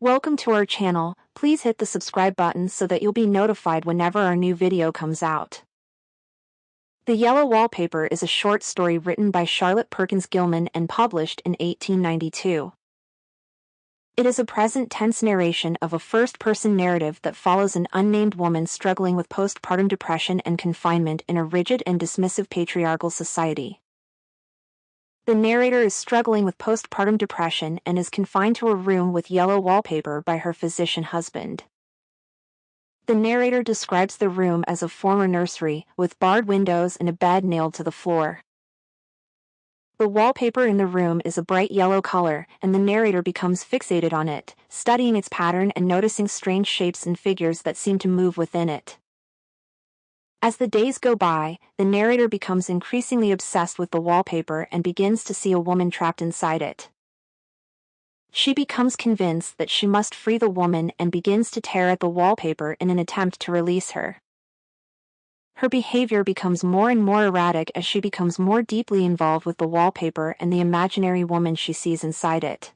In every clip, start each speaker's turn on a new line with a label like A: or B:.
A: Welcome to our channel. Please hit the subscribe button so that you'll be notified whenever our new video comes out. The Yellow Wallpaper is a short story written by Charlotte Perkins Gilman and published in 1892. It is a present-tense narration of a first-person narrative that follows an unnamed woman struggling with postpartum depression and confinement in a rigid and dismissive patriarchal society. The narrator is struggling with postpartum depression and is confined to a room with yellow wallpaper by her physician husband. The narrator describes the room as a former nursery, with barred windows and a bed nailed to the floor. The wallpaper in the room is a bright yellow color, and the narrator becomes fixated on it, studying its pattern and noticing strange shapes and figures that seem to move within it. As the days go by, the narrator becomes increasingly obsessed with the wallpaper and begins to see a woman trapped inside it. She becomes convinced that she must free the woman and begins to tear at the wallpaper in an attempt to release her. Her behavior becomes more and more erratic as she becomes more deeply involved with the wallpaper and the imaginary woman she sees inside it.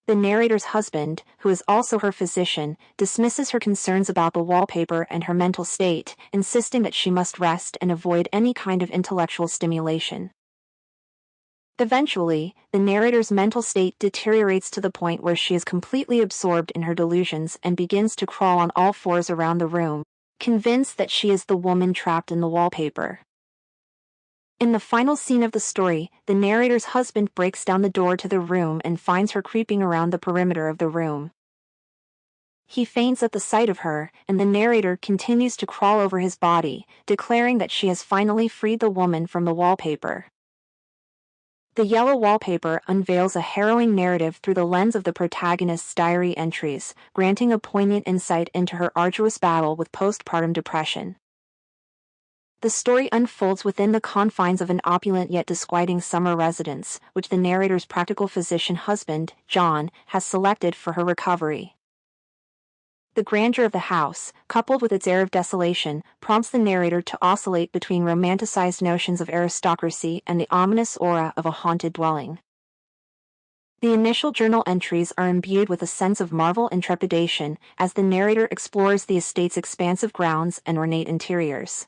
A: The narrator's husband, who is also her physician, dismisses her concerns about the wallpaper and her mental state, insisting that she must rest and avoid any kind of intellectual stimulation. Eventually, the narrator's mental state deteriorates to the point where she is completely absorbed in her delusions and begins to crawl on all fours around the room, convinced that she is the woman trapped in the wallpaper. In the final scene of the story, the narrator's husband breaks down the door to the room and finds her creeping around the perimeter of the room. He faints at the sight of her, and the narrator continues to crawl over his body, declaring that she has finally freed the woman from the wallpaper. The Yellow Wallpaper unveils a harrowing narrative through the lens of the protagonist's diary entries, granting a poignant insight into her arduous battle with postpartum depression. The story unfolds within the confines of an opulent yet disquieting summer residence, which the narrator's practical physician husband, John, has selected for her recovery. The grandeur of the house, coupled with its air of desolation, prompts the narrator to oscillate between romanticized notions of aristocracy and the ominous aura of a haunted dwelling. The initial journal entries are imbued with a sense of marvel and trepidation as the narrator explores the estate's expansive grounds and ornate interiors.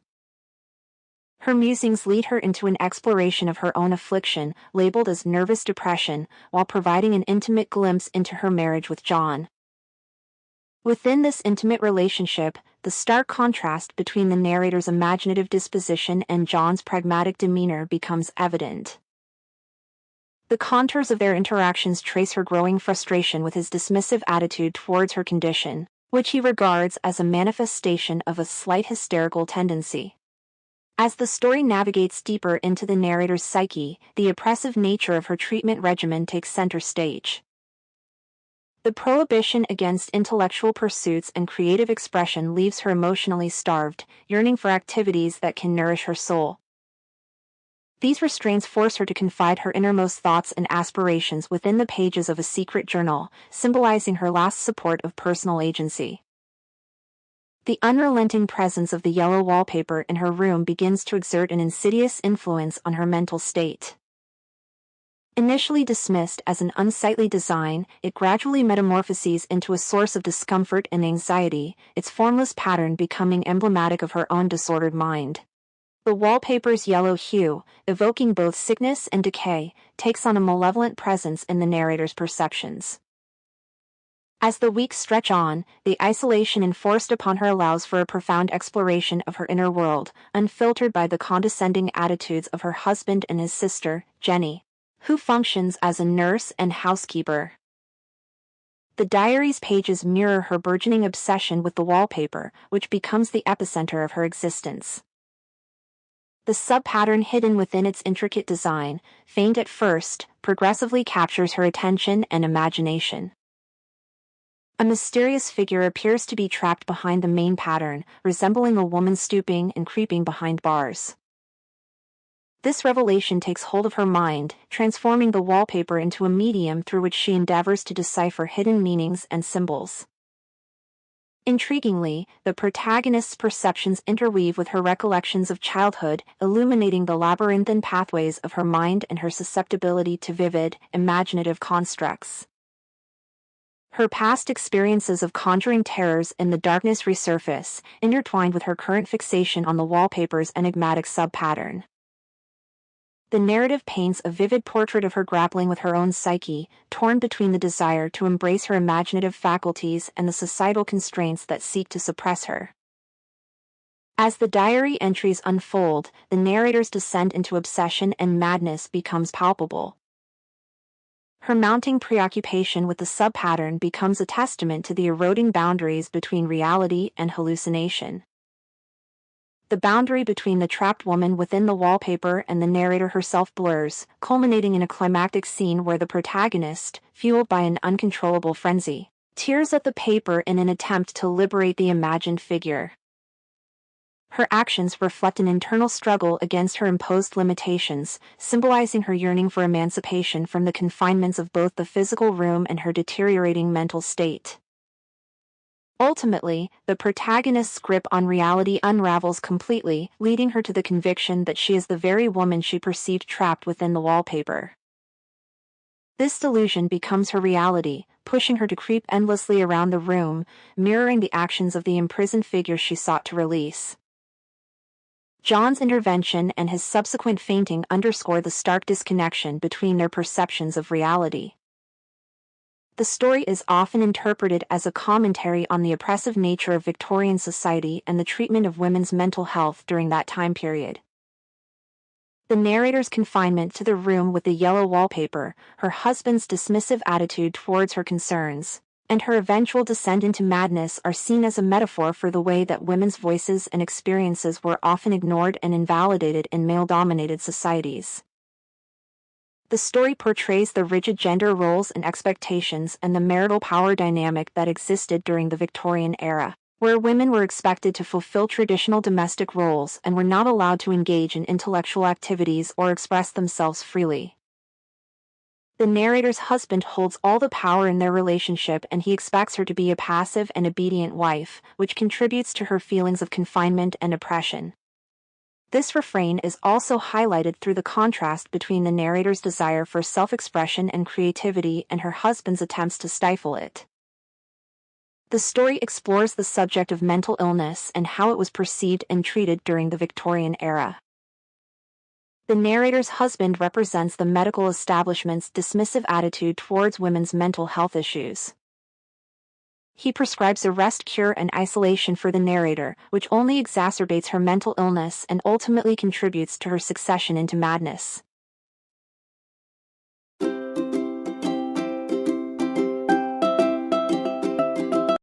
A: Her musings lead her into an exploration of her own affliction, labeled as nervous depression, while providing an intimate glimpse into her marriage with John. Within this intimate relationship, the stark contrast between the narrator's imaginative disposition and John's pragmatic demeanor becomes evident. The contours of their interactions trace her growing frustration with his dismissive attitude towards her condition, which he regards as a manifestation of a slight hysterical tendency. As the story navigates deeper into the narrator's psyche, the oppressive nature of her treatment regimen takes center stage. The prohibition against intellectual pursuits and creative expression leaves her emotionally starved, yearning for activities that can nourish her soul. These restraints force her to confide her innermost thoughts and aspirations within the pages of a secret journal, symbolizing her last support of personal agency. The unrelenting presence of the yellow wallpaper in her room begins to exert an insidious influence on her mental state. Initially dismissed as an unsightly design, it gradually metamorphoses into a source of discomfort and anxiety, its formless pattern becoming emblematic of her own disordered mind. The wallpaper's yellow hue, evoking both sickness and decay, takes on a malevolent presence in the narrator's perceptions. As the weeks stretch on, the isolation enforced upon her allows for a profound exploration of her inner world, unfiltered by the condescending attitudes of her husband and his sister, Jenny, who functions as a nurse and housekeeper. The diary's pages mirror her burgeoning obsession with the wallpaper, which becomes the epicenter of her existence. The sub-pattern hidden within its intricate design, faint at first, progressively captures her attention and imagination. A mysterious figure appears to be trapped behind the main pattern, resembling a woman stooping and creeping behind bars. This revelation takes hold of her mind, transforming the wallpaper into a medium through which she endeavors to decipher hidden meanings and symbols. Intriguingly, the protagonist's perceptions interweave with her recollections of childhood, illuminating the labyrinthine pathways of her mind and her susceptibility to vivid, imaginative constructs. Her past experiences of conjuring terrors in the darkness resurface, intertwined with her current fixation on the wallpaper's enigmatic sub-pattern. The narrative paints a vivid portrait of her grappling with her own psyche, torn between the desire to embrace her imaginative faculties and the societal constraints that seek to suppress her. As the diary entries unfold, the narrator's descent into obsession and madness becomes palpable. Her mounting preoccupation with the sub-pattern becomes a testament to the eroding boundaries between reality and hallucination. The boundary between the trapped woman within the wallpaper and the narrator herself blurs, culminating in a climactic scene where the protagonist, fueled by an uncontrollable frenzy, tears at the paper in an attempt to liberate the imagined figure. Her actions reflect an internal struggle against her imposed limitations, symbolizing her yearning for emancipation from the confinements of both the physical room and her deteriorating mental state. Ultimately, the protagonist's grip on reality unravels completely, leading her to the conviction that she is the very woman she perceived trapped within the wallpaper. This delusion becomes her reality, pushing her to creep endlessly around the room, mirroring the actions of the imprisoned figure she sought to release. John's intervention and his subsequent fainting underscore the stark disconnection between their perceptions of reality. The story is often interpreted as a commentary on the oppressive nature of Victorian society and the treatment of women's mental health during that time period. The narrator's confinement to the room with the yellow wallpaper, her husband's dismissive attitude towards her concerns, and her eventual descent into madness are seen as a metaphor for the way that women's voices and experiences were often ignored and invalidated in male-dominated societies. The story portrays the rigid gender roles and expectations and the marital power dynamic that existed during the Victorian era, where women were expected to fulfill traditional domestic roles and were not allowed to engage in intellectual activities or express themselves freely. The narrator's husband holds all the power in their relationship and he expects her to be a passive and obedient wife, which contributes to her feelings of confinement and oppression. This refrain is also highlighted through the contrast between the narrator's desire for self-expression and creativity and her husband's attempts to stifle it. The story explores the subject of mental illness and how it was perceived and treated during the Victorian era. The narrator's husband represents the medical establishment's dismissive attitude towards women's mental health issues. He prescribes a rest cure and isolation for the narrator, which only exacerbates her mental illness and ultimately contributes to her succession into madness.